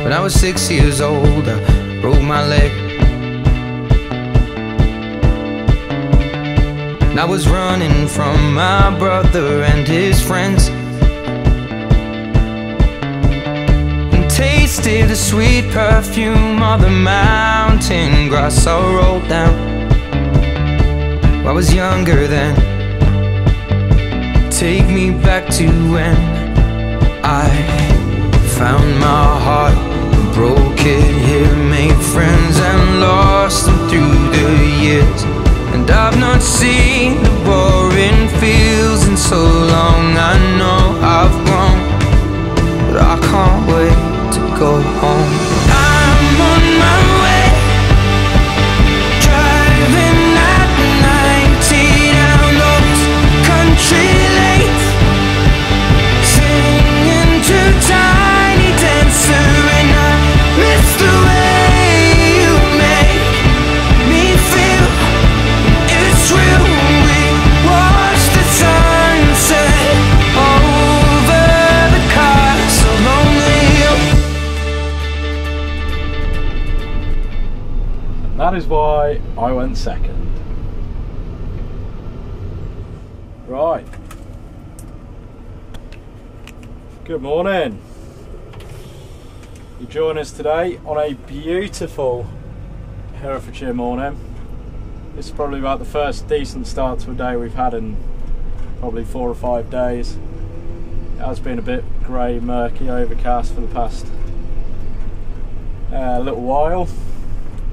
When I was 6 years old, I broke my leg. And I was running from my brother and his friends, and tasted the sweet perfume of the mountain grass I rolled down. I was younger then. Take me back to when I found my heart, broke it here, made friends and lost them through the years. And I've not seen the boring fields in so long. I know I've grown, but I can't wait to go home. I'm on my way, driving at 90 down those country lanes, singing to Tiny Dancer, and I miss the way you make me feel. It's real. We watch the sunset over the castle on the hill. And that is why I went second. Right. Good morning. You join us today on a beautiful Herefordshire morning. This is probably about the first decent start to a day we've had in probably 4 or 5 days. It has been a bit grey, murky, overcast for the past little while.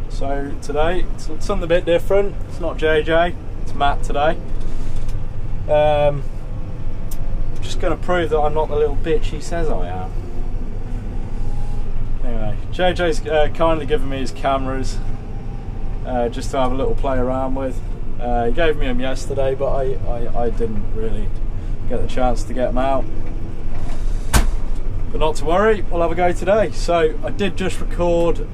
So today it's something a bit different. It's not JJ, it's Matt today. Just going to prove that I'm not the little bitch he says I am. Anyway, JJ's kindly given me his cameras just to have a little play around with. He gave me them yesterday, but I didn't really get the chance to get them out. But not to worry, we'll have a go today. So I did just record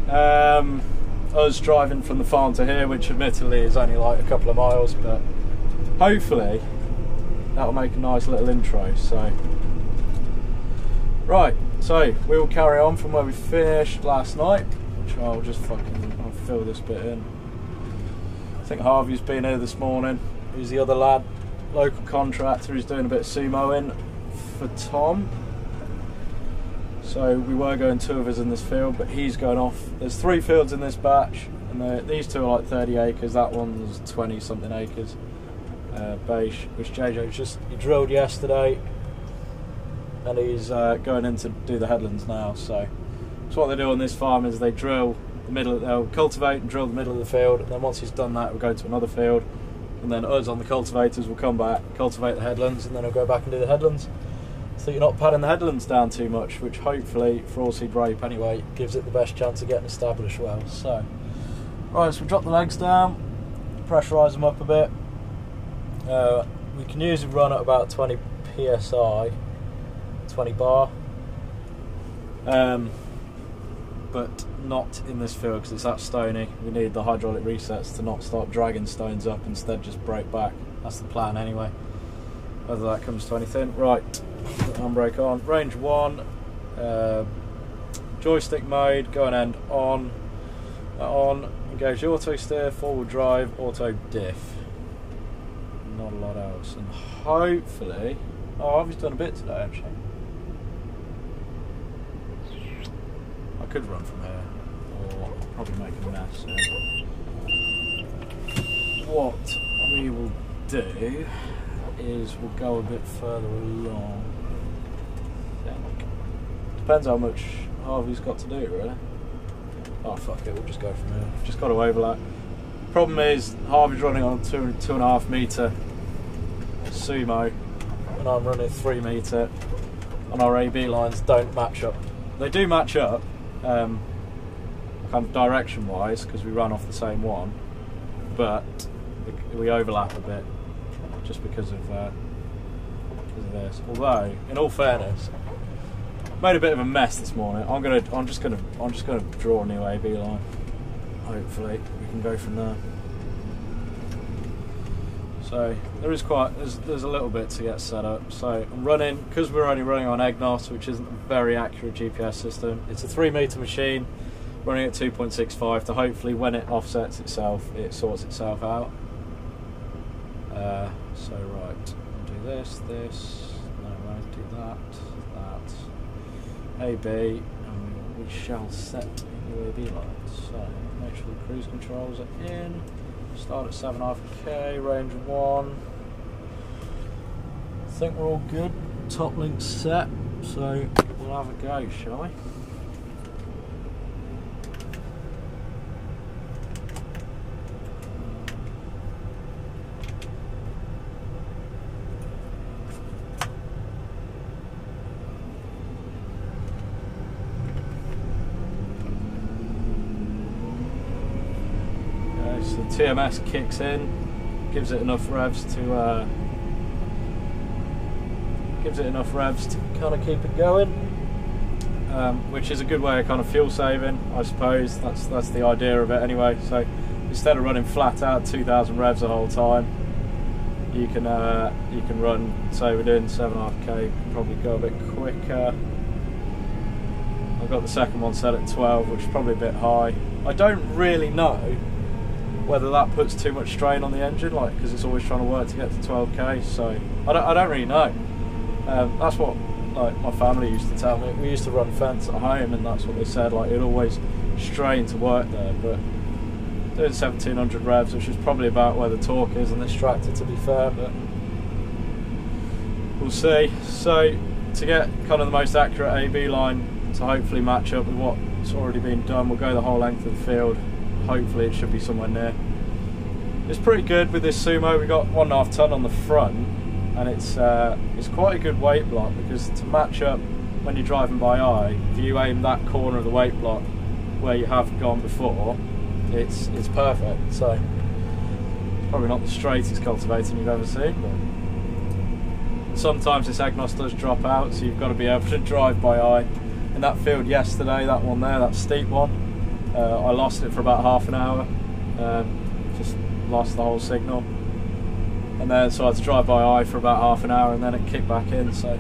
us driving from the farm to here, which admittedly is only like a couple of miles, but hopefully that'll make a nice little intro. So right, so we will carry on from where we finished last night, which I'll just I'll fill this bit in. I think Harvey's been here this morning. He's the other lad, local contractor, who's doing a bit of sumoing for Tom. So we were going 2 of us in this field, but he's going off. There's 3 fields in this batch, and these 2 are like 30 acres. That one's 20 something acres. Beige, which JJ he drilled yesterday, and he's going in to do the headlands now. So what they do on this farm is they drill the middle, they'll cultivate and drill the middle of the field, and then once he's done that, we'll go to another field, and then us on the cultivators will come back, cultivate the headlands, and then I'll go back and do the headlands. So you're not padding the headlands down too much, which hopefully, for all seed rape anyway, gives it the best chance of getting established well. So, right, so we drop the legs down, pressurise them up a bit. We can usually run at about 20 psi, 20 bar, but not in this field because it's that stony. We need the hydraulic resets to not start dragging stones up, instead just break back. That's the plan anyway, whether that comes to anything. Right, handbrake on, range 1, joystick mode, go and end on, engage the auto steer, forward drive, auto diff. Not a lot else, and hopefully, I've done a bit today actually. I could run from here, or probably make a mess. What we will do is we'll go a bit further along. I think. Depends how much Harvey's got to do, really. Oh fuck it, we'll just go from here. Just got to overlap. Problem is, Harvey's running on 2.5 metre Sumo, and I'm running 3 metre, and our AB lines don't match up. They do match up, kind of direction wise, because we run off the same one, but we overlap a bit just because of this. Although, in all fairness, made a bit of a mess this morning. I'm just gonna draw a new AB line. Hopefully we can go from there. So there's a little bit to get set up. So I'm running, because we're only running on EGNOS, which isn't a very accurate GPS system. It's a 3-meter machine running at 2.65 to hopefully, when it offsets itself, it sorts itself out. So right, we'll do this, no, we'll do that, AB, and we shall set the AB lights. So make sure the cruise controls are in. Start at 7.5k, range 1. I think we're all good. Top link set, so we'll have a go, shall we? So the TMS kicks in, gives it enough revs to kind of keep it going, which is a good way of kind of fuel saving, I suppose. That's the idea of it anyway. So instead of running flat out 2,000 revs the whole time, you can run, say we're doing 7.5k, probably go a bit quicker. I've got the second one set at 12, which is probably a bit high. I don't really know whether that puts too much strain on the engine, like, because it's always trying to work to get to 12k. So I don't really know. That's what, like, my family used to tell me. We used to run Fendt at home, and that's what they said. Like, it always strained to work there. But doing 1700 revs, which is probably about where the torque is on this tractor, to be fair. But we'll see. So to get kind of the most accurate AB line to hopefully match up with what's already been done, we'll go the whole length of the field. Hopefully it should be somewhere near. It's pretty good with this Sumo. We got 1.5 ton on the front, and it's quite a good weight block, because to match up when you're driving by eye, if you aim that corner of the weight block where you have gone before, it's perfect. So probably not the straightest cultivating you've ever seen, but sometimes this EGNOS does drop out, so you've got to be able to drive by eye. In that field yesterday, that one there, that steep one, I lost it for about half an hour, just lost the whole signal, and then so I had to drive by eye for about half an hour, and then it kicked back in. So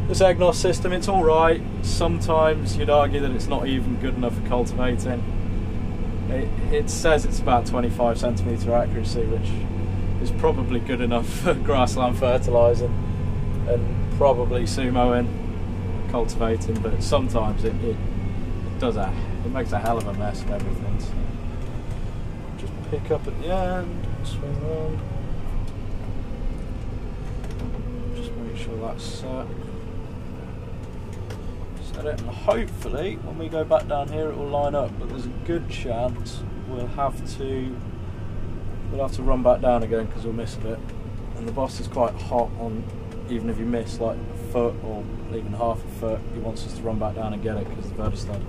this EGNOS system, it's alright. Sometimes you'd argue that it's not even good enough for cultivating. It says it's about 25 centimetre accuracy, which is probably good enough for grassland fertilising and probably Sumoing, cultivating, but sometimes it makes a hell of a mess of everything. So just pick up at the end, swing around, just make sure that's set it, and hopefully when we go back down here it will line up, but there's a good chance we'll have to run back down again, because we'll miss a bit, and the boss is quite hot on, even if you miss like a foot or even half a foot, he wants us to run back down and get it, because the Verdistud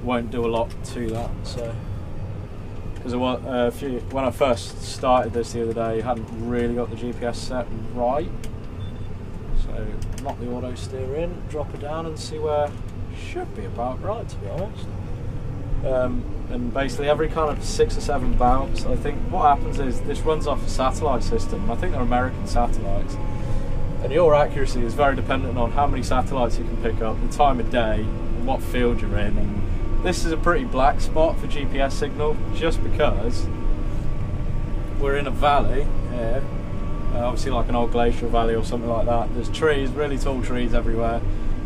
won't do a lot to that. So because when I first started this the other day, I hadn't really got the GPS set right, so knock the auto steer in, drop it down, and see where should be about right, to be honest. And basically every kind of 6 or 7 bounce, I think what happens is this runs off a satellite system. I think they're American satellites, and your accuracy is very dependent on how many satellites you can pick up, the time of day, and what field you're in. And this is a pretty black spot for GPS signal, just because we're in a valley here, obviously like an old glacial valley or something like that. There's trees, really tall trees everywhere.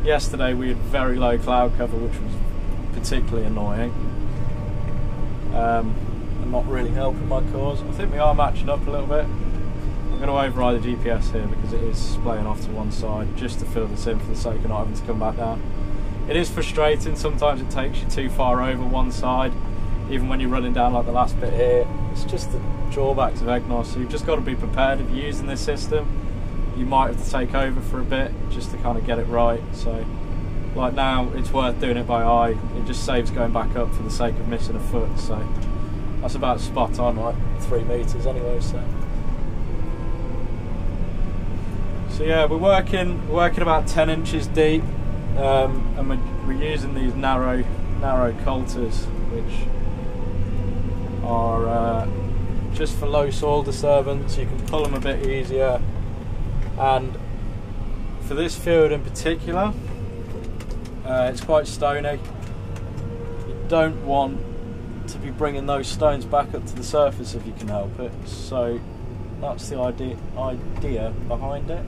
Yesterday we had very low cloud cover, which was particularly annoying, and not really helping my cause. I think we are matching up a little bit. I'm going to override the GPS here, because it is splaying off to one side, just to fill this in for the sake of not having to come back down. It is frustrating, sometimes it takes you too far over one side, even when you're running down like the last bit here. It's just the drawbacks of EGNOS, so you've just got to be prepared. If you're using this system, you might have to take over for a bit just to kind of get it right. So like now, it's worth doing it by eye. It just saves going back up for the sake of missing a foot. So that's about spot on, like 3 meters anyway. So yeah, we're working about 10 inches deep, and we're using these narrow coulters, which are just for low soil disturbance. You can pull them a bit easier, and for this field in particular, it's quite stony. You don't want to be bringing those stones back up to the surface if you can help it, so that's the idea behind it.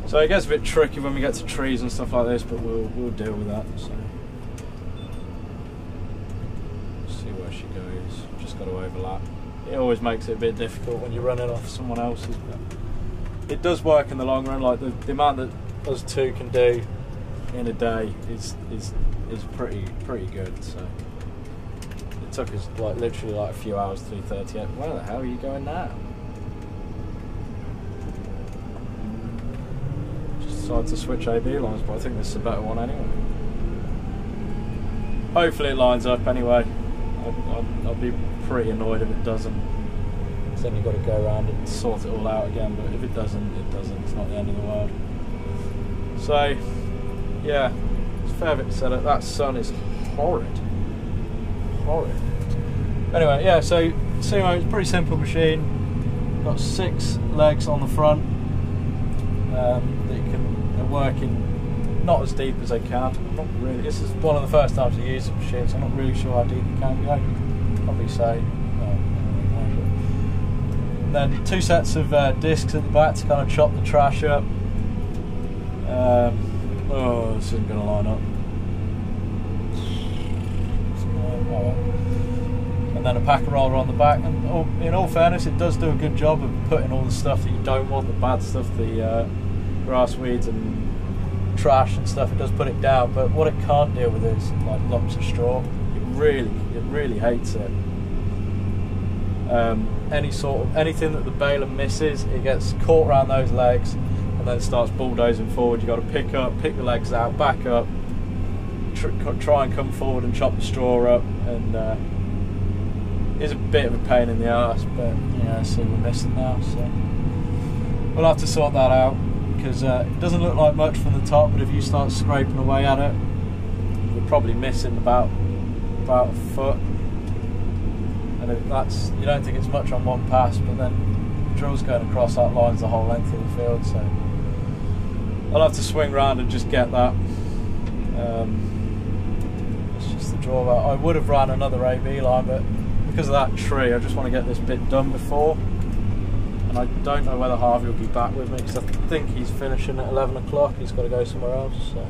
So it gets a bit tricky when we get to trees and stuff like this, but we'll deal with that. So see where she goes. Just got to overlap. It always makes it a bit difficult when you're running off someone else's, but it does work in the long run. Like the amount that us two can do in a day is pretty good. So it took us like literally like a few hours to do 38. Where the hell are you going now? Just decided to switch AB lines, but I think this is a better one anyway. Hopefully it lines up anyway. I'll be pretty annoyed if it doesn't. So then you've got to go around and sort it all out again, but if it doesn't, it doesn't. It's not the end of the world. So yeah, it's a fair bit to set up. That sun is horrid. Anyway, yeah, so Sumo is a pretty simple machine. Got 6 legs on the front that you can are working not as deep as they can. I'm not really. This is one of the first times I use the machine, so I'm not really sure how deep it can go. Probably say no. And then 2 sets of discs at the back to kind of chop the trash up. Oh, this isn't going to line up. And then a packer roller on the back. And in all fairness, it does do a good job of putting all the stuff that you don't want, the bad stuff, the grass weeds and trash and stuff. It does put it down, but what it can't deal with is like lumps of straw. It really hates it. Anything that the baler misses, it gets caught around those legs and then starts bulldozing forward. You've got to pick the legs out, back up, try and come forward and chop the straw up, and it's a bit of a pain in the arse, but yeah, see we're missing now, so we'll have to sort that out, because it doesn't look like much from the top, but if you start scraping away at it, we're probably missing about a foot, and if that's, you don't think it's much on one pass, but then the drill's going across that lines the whole length of the field, so I'll have to swing round and just get that. It's just the drawback. I would have ran another AB line, but because of that tree, I just want to get this bit done before, and I don't know whether Harvey will be back with me, because I think he's finishing at 11 o'clock. He's got to go somewhere else, so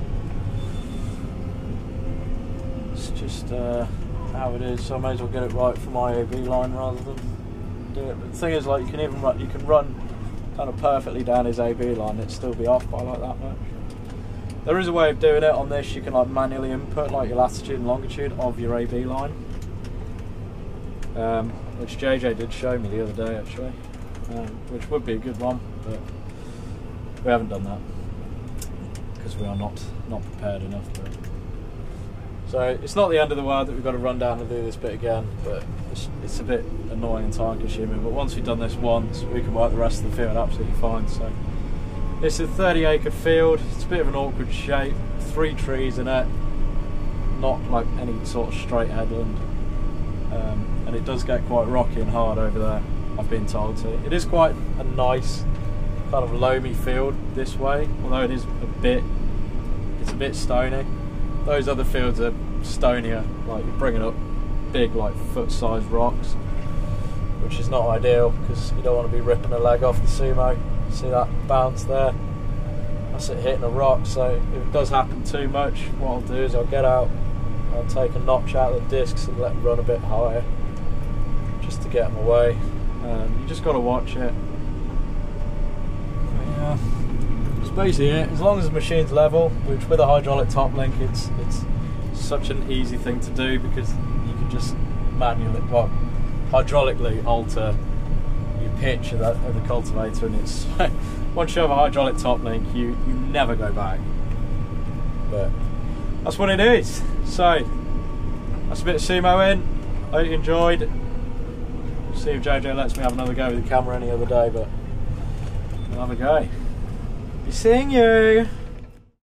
it's just how it is. So I may as well get it right for my AB line rather than do it. But the thing is, like, you can run kind of perfectly down his AB line, it'd still be off by like that much. There is a way of doing it on this. You can like manually input like your latitude and longitude of your AB line, which JJ did show me the other day actually, which would be a good one, but we haven't done that because we are not prepared enough for it. So it's not the end of the world that we've got to run down and do this bit again, but it's a bit annoying and time consuming, but once we've done this once, we can work the rest of the field absolutely fine. So it's a 30-acre field. It's a bit of an awkward shape, 3 trees in it, not like any sort of straight headland, and it does get quite rocky and hard over there, I've been told. So it is quite a nice kind of loamy field this way, although it's a bit stony. Those other fields are stonier, like you're bringing up big like foot-sized rocks, which is not ideal because you don't want to be ripping a leg off the Sumo. See that bounce there? That's it hitting a rock. So if it does happen too much, what I'll do is I'll get out, I'll take a notch out of the discs and let them run a bit higher, just to get them away. You just got to watch it. But yeah, that's basically it. As long as the machine's level, which with a hydraulic top link, it's such an easy thing to do, because you can just manually, well, hydraulically alter your pitch of the cultivator, and it's once you have a hydraulic top link, you never go back. But that's what it is. So that's a bit of Sumo in. I hope you enjoyed. See if JJ lets me have another go with the camera any other day, but I'll have a go. Be seeing you.